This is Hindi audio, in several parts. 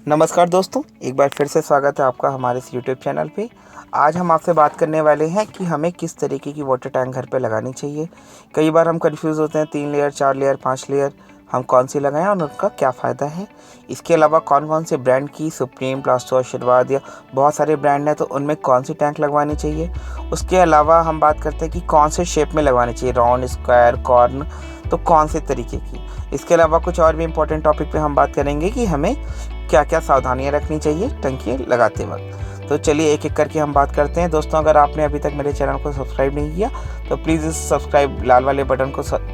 नमस्कार दोस्तों, एक बार फिर से स्वागत है आपका हमारे इस यूट्यूब चैनल पे। आज हम आपसे बात करने वाले हैं कि हमें किस तरीके की वाटर टैंक घर पे लगानी चाहिए। कई बार हम कंफ्यूज होते हैं 3 लेयर, 4 लेयर, 5 लेयर हम कौन सी लगाएं और उनका क्या फ़ायदा है। इसके अलावा कौन कौन से ब्रांड की सुप्रीम, प्लास्टो, आशीर्वाद या बहुत सारे ब्रांड हैं तो उनमें कौन सी टैंक लगवानी चाहिए। उसके अलावा हम बात करते हैं कि कौन से शेप में लगवानी चाहिए, राउंड, स्क्वायर, कॉर्न, तो कौन से तरीके की। इसके अलावा कुछ और भी इम्पोर्टेंट टॉपिक पे हम बात करेंगे कि हमें क्या क्या सावधानियां रखनी चाहिए टंकी लगाते वक्त। तो चलिए एक एक करके हम बात करते हैं। दोस्तों, अगर आपने अभी तक मेरे चैनल को सब्सक्राइब नहीं किया तो प्लीज़ इस सब्सक्राइब लाल वाले बटन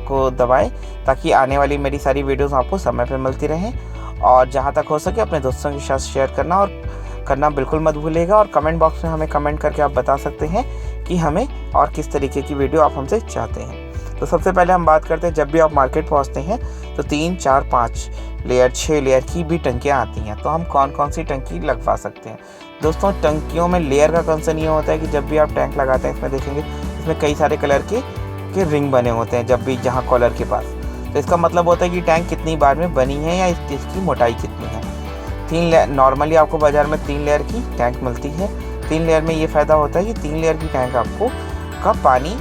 को दबाएं ताकि आने वाली मेरी सारी वीडियोस आपको समय पर मिलती रहें। और जहां तक हो सके अपने दोस्तों के साथ शेयर करना बिल्कुल मत भूलिएगा। और कमेंट बॉक्स में हमें कमेंट करके आप बता सकते हैं कि हमें और किस तरीके की वीडियो आप हमसे चाहते हैं। तो सबसे पहले हम बात करते हैं, जब भी आप मार्केट पहुंचते हैं तो 3, 4, 5 लेयर, 6 लेयर की भी टंकियां आती हैं। तो हम कौन कौन सी टंकी लगवा सकते हैं। दोस्तों, टंकियों में लेयर का कंसर्न ये होता है कि जब भी आप टैंक लगाते हैं इसमें देखेंगे इसमें कई सारे कलर के रिंग बने होते हैं जब भी जहाँ कॉलर के पास। तो इसका मतलब होता है कि टैंक कितनी बार में बनी है या इसकी मोटाई कितनी है। 3 लेयर नॉर्मली आपको बाज़ार में 3 लेयर की टैंक मिलती है। 3 लेयर में ये फ़ायदा होता है कि 3 लेयर की टैंक आपको का पानी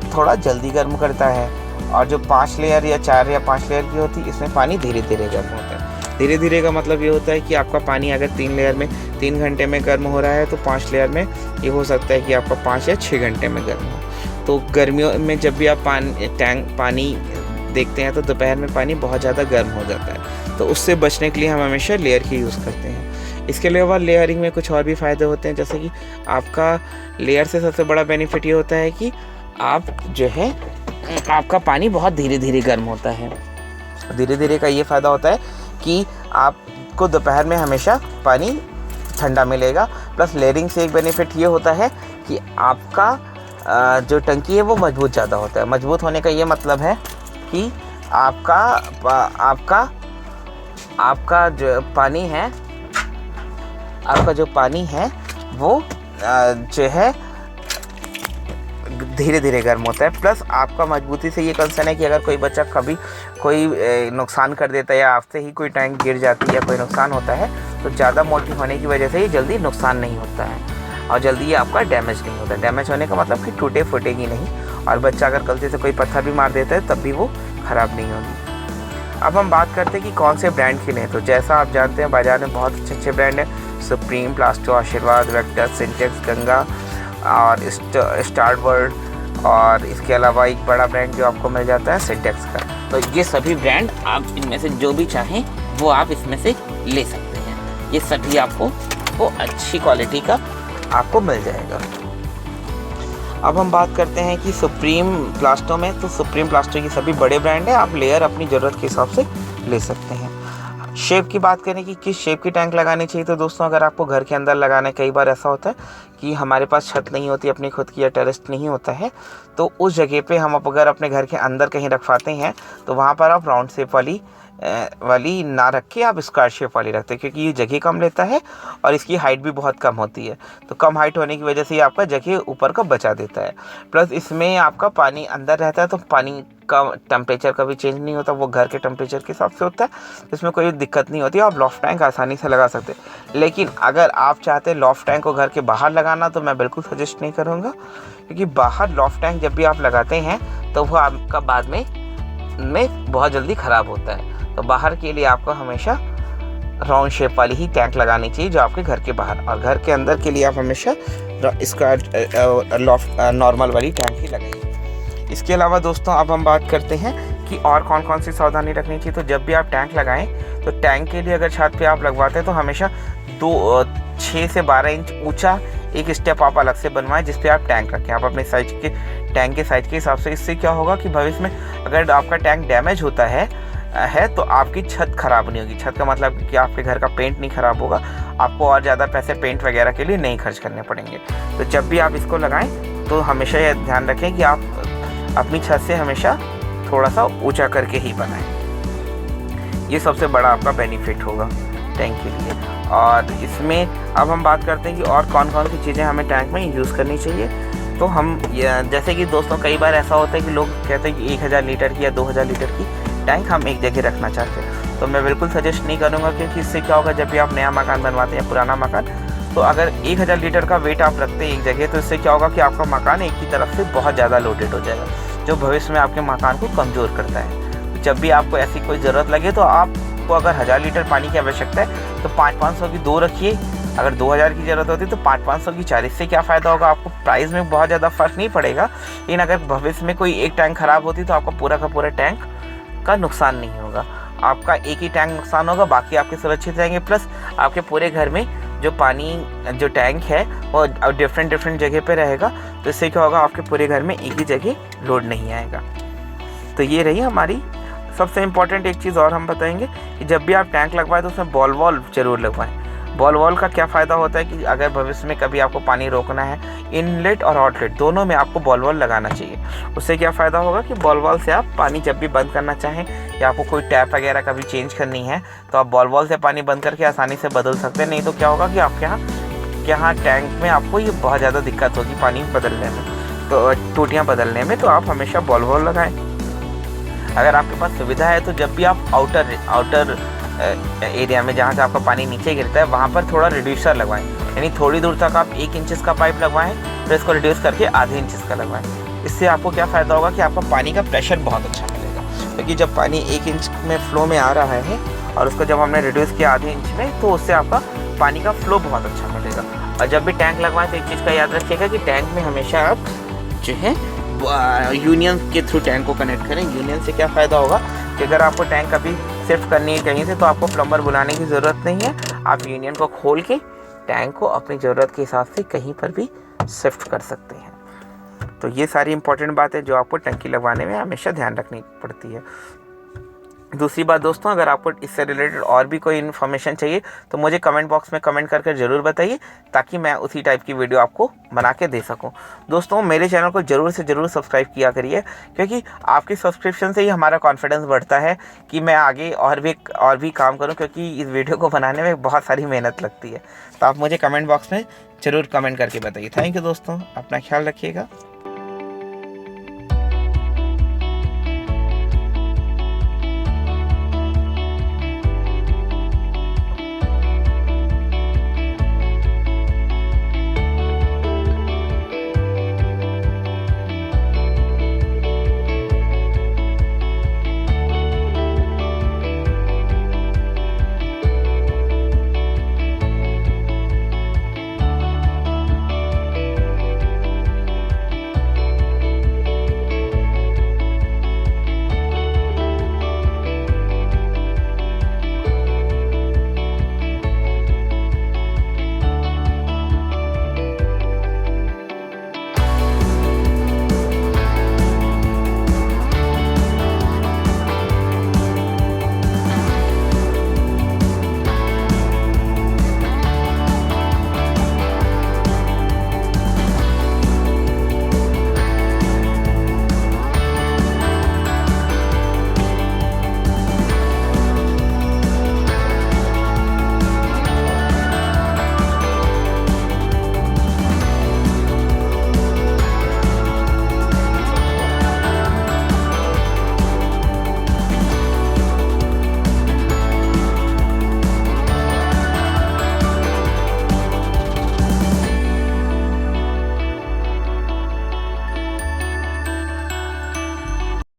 थोड़ा जल्दी गर्म करता है। और जो 5 लेयर या 4 या 5 लेयर की होती है इसमें पानी धीरे धीरे गर्म होता है। धीरे धीरे का मतलब ये होता है कि आपका पानी अगर 3 लेयर में 3 घंटे में गर्म हो रहा है तो 5 लेयर में ये हो सकता है कि आपका 5 या 6 घंटे में गर्म हो। तो गर्मियों में जब भी आप पानी देखते हैं तो दोपहर में पानी बहुत ज़्यादा गर्म हो जाता है। तो उससे बचने के लिए हम हमेशा लेयर की यूज़ करते हैं। इसके अलावा लेयरिंग में कुछ और भी फ़ायदे होते हैं, जैसे कि आपका लेयर से सबसे बड़ा बेनिफिट ये होता है कि आप जो है आपका पानी बहुत धीरे धीरे गर्म होता है। धीरे धीरे का ये फ़ायदा होता है कि आपको दोपहर में हमेशा पानी ठंडा मिलेगा। प्लस लेयरिंग से एक बेनिफिट ये होता है कि आपका जो टंकी है वो मजबूत ज़्यादा होता है। मजबूत होने का ये मतलब है कि आपका जो पानी है वो जो है धीरे धीरे गर्म होता है। प्लस आपका मजबूती से ये कंसर्न है कि अगर कोई बच्चा कभी कोई नुकसान कर देता है या आपसे ही कोई टैंक गिर जाती है या कोई नुकसान होता है तो ज़्यादा मोटी होने की वजह से ये जल्दी नुकसान नहीं होता है और जल्दी ये आपका डैमेज नहीं होता। डैमेज होने का मतलब कि टूटे फूटेगी नहीं, और बच्चा अगर गलती से कोई पत्थर भी मार देता है तब भी वो ख़राब नहीं होगी। अब हम बात करते हैं कि कौन से ब्रांड की लें। तो जैसा आप जानते हैं बाज़ार में बहुत अच्छे अच्छे ब्रांड हैं, सुप्रीम, प्लास्टो, आशीर्वाद, वेक्टस, सिंटेक्स, गंगा और स्टार वर्ल्ड, और इसके अलावा एक बड़ा ब्रांड जो आपको मिल जाता है सिंटेक्स का। तो ये सभी ब्रांड आप इनमें से जो भी चाहें वो आप इसमें से ले सकते हैं। ये सभी आपको वो अच्छी क्वालिटी का आपको मिल जाएगा। अब हम बात करते हैं कि सुप्रीम प्लास्टो में। तो सुप्रीम प्लास्टो की सभी बड़े ब्रांड हैं, आप लेयर अपनी ज़रूरत के हिसाब से ले सकते हैं। शेप की बात करें कि किस शेप की टैंक लगानी चाहिए। तो दोस्तों, अगर आपको घर के अंदर लगाना है, कई बार ऐसा होता है कि हमारे पास छत नहीं होती अपनी खुद की या टेरेस नहीं होता है, तो उस जगह पे हम अगर अपने घर के अंदर कहीं रखवाते हैं तो वहाँ पर आप राउंड शेप वाली ना रख के आप स्क्वायर शेप वाली रखते हैं, क्योंकि ये जगह कम लेता है और इसकी हाइट भी बहुत कम होती है। तो कम हाइट होने की वजह से ये आपका जगह ऊपर का बचा देता है। प्लस इसमें आपका पानी अंदर रहता है तो पानी का टेम्परेचर कभी चेंज नहीं होता, वो घर के टेम्परेचर के हिसाब से होता है। इसमें कोई दिक्कत नहीं होती, आप लॉफ्ट टैंक आसानी से लगा सकते हैं। लेकिन अगर आप चाहते हैं लॉफ्ट टैंक को घर के बाहर लगाना तो मैं बिल्कुल सजेस्ट नहीं करूँगा, क्योंकि बाहर लॉफ्ट टैंक जब भी आप लगाते हैं तो वो आपका बाद में बहुत जल्दी ख़राब होता है। तो बाहर के लिए आपको हमेशा राउंड शेप वाली ही टैंक लगानी चाहिए जो आपके घर के बाहर, और घर के अंदर के लिए आप हमेशा स्क्वायर लॉफ्ट नॉर्मल वाली टैंक ही लगाइए। इसके अलावा दोस्तों, अब हम बात करते हैं कि और कौन कौन सी सावधानी रखनी चाहिए। तो जब भी आप टैंक लगाएं तो टैंक के लिए अगर छत पे आप लगवाते हैं तो हमेशा 6 से 12 इंच ऊंचा एक स्टेप आप अलग से बनवाएं जिस पे आप टैंक रखें। आप अपने टैंक के साइज के हिसाब से। इससे क्या होगा कि भविष्य में अगर आपका टैंक डैमेज होता है तो आपकी छत ख़राब नहीं होगी। छत का मतलब कि आपके घर का पेंट नहीं ख़राब होगा, आपको और ज़्यादा पैसे पेंट वगैरह के लिए नहीं खर्च करने पड़ेंगे। तो जब भी आप इसको लगाएं तो हमेशा यह ध्यान रखें कि आप अपनी छत से हमेशा थोड़ा सा ऊंचा करके ही बनाएं। ये सबसे बड़ा आपका बेनिफिट होगा टैंक के लिए। और इसमें अब हम बात करते हैं कि और कौन कौन सी चीज़ें हमें टैंक में यूज़ करनी चाहिए। तो हम जैसे कि दोस्तों कई बार ऐसा होता है कि लोग कहते हैं कि 1000 लीटर की या 2000 लीटर की टैंक हम एक जगह रखना चाहते हैं। तो मैं बिल्कुल सजेस्ट नहीं करूँगा, क्योंकि इससे क्या होगा, जब भी आप नया मकान बनवाते हैं, पुराना मकान, तो अगर 1000 लीटर का वेट आप रखते हैं एक जगह, तो इससे क्या होगा कि आपका मकान एक ही तरफ से बहुत ज़्यादा लोडेड हो जाएगा, जो भविष्य में आपके मकान को कमज़ोर करता है। जब भी आपको ऐसी कोई ज़रूरत लगे, तो आपको अगर 1000 लीटर पानी की आवश्यकता है तो 500-500 की 2 रखिए। अगर 2000 की ज़रूरत होती है तो 500-500 की 4। इससे क्या फ़ायदा होगा, आपको प्राइस में बहुत ज़्यादा फ़र्क नहीं पड़ेगा, लेकिन अगर भविष्य में कोई एक टैंक ख़राब होती तो आपका पूरा का पूरा टैंक का नुकसान नहीं होगा। आपका एक ही टैंक नुकसान होगा, बाकी आपके सुरक्षित रहेंगे। प्लस आपके पूरे घर में जो पानी जो टैंक है वो डिफरेंट जगह पे रहेगा, तो इससे क्या होगा, आपके पूरे घर में एक ही जगह लोड नहीं आएगा। तो ये रही हमारी सबसे इम्पॉर्टेंट एक चीज़ और हम बताएंगे कि जब भी आप टैंक लगवाएं तो उसमें बॉल वॉल्व जरूर लगवाएं। बॉल वॉल्व का क्या फ़ायदा होता है कि अगर भविष्य में कभी आपको पानी रोकना है, इनलेट और आउटलेट दोनों में आपको बॉल वॉल्व लगाना चाहिए। उससे क्या फ़ायदा होगा कि बॉल वॉल्व से आप पानी जब भी बंद करना चाहें, या आपको कोई टैप वगैरह कभी चेंज करनी है, तो आप बॉल वॉल्व से पानी बंद करके आसानी से बदल सकते हैं। नहीं तो क्या होगा कि आपके यहाँ टैंक में आपको ये बहुत ज़्यादा दिक्कत होगी पानी बदलने में, तो टूटियाँ बदलने में। तो आप हमेशा बॉल वॉल्व लगाएँ। अगर आपके पास सुविधा है तो जब भी आप आउटर एरिया में जहाँ से आपका पानी नीचे गिरता है, वहाँ पर थोड़ा रिड्यूसर लगवाएं। यानी थोड़ी दूर तक आप 1 इंच का पाइप लगवाएं, फिर इसको रिड्यूस करके आधे इंच का लगवाएं। इससे आपको क्या फ़ायदा होगा कि आपका पानी का प्रेशर बहुत अच्छा मिलेगा, क्योंकि जब पानी 1 इंच में फ्लो में आ रहा है और उसको जब हमने रिड्यूस किया आधे इंच में, तो उससे आपका पानी का फ्लो बहुत अच्छा मिलेगा। और जब भी टैंक लगवाएं तो एक चीज़ का याद रखिएगा कि टैंक में हमेशा आप जो है यूनियन के थ्रू टैंक को कनेक्ट करें। यूनियन से क्या फ़ायदा होगा कि अगर आपको टैंक कभी शिफ्ट करनी है कहीं से, तो आपको प्लम्बर बुलाने की ज़रूरत नहीं है। आप यूनियन को खोल के टैंक को अपनी ज़रूरत के हिसाब से कहीं पर भी शिफ्ट कर सकते हैं। तो ये सारी इंपॉर्टेंट बातें जो आपको टंकी लगवाने में हमेशा ध्यान रखनी पड़ती है। दूसरी बात दोस्तों, अगर आपको इससे रिलेटेड और भी कोई इन्फॉर्मेशन चाहिए तो मुझे कमेंट बॉक्स में कमेंट करके ज़रूर बताइए, ताकि मैं उसी टाइप की वीडियो आपको बना के दे सकूं। दोस्तों, मेरे चैनल को ज़रूर से ज़रूर सब्सक्राइब किया करिए, क्योंकि आपकी सब्सक्रिप्शन से ही हमारा कॉन्फिडेंस बढ़ता है कि मैं आगे और भी काम करूँ, क्योंकि इस वीडियो को बनाने में बहुत सारी मेहनत लगती है। तो आप मुझे कमेंट बॉक्स में ज़रूर कमेंट करके बताइए। थैंक यू दोस्तों, अपना ख्याल रखिएगा।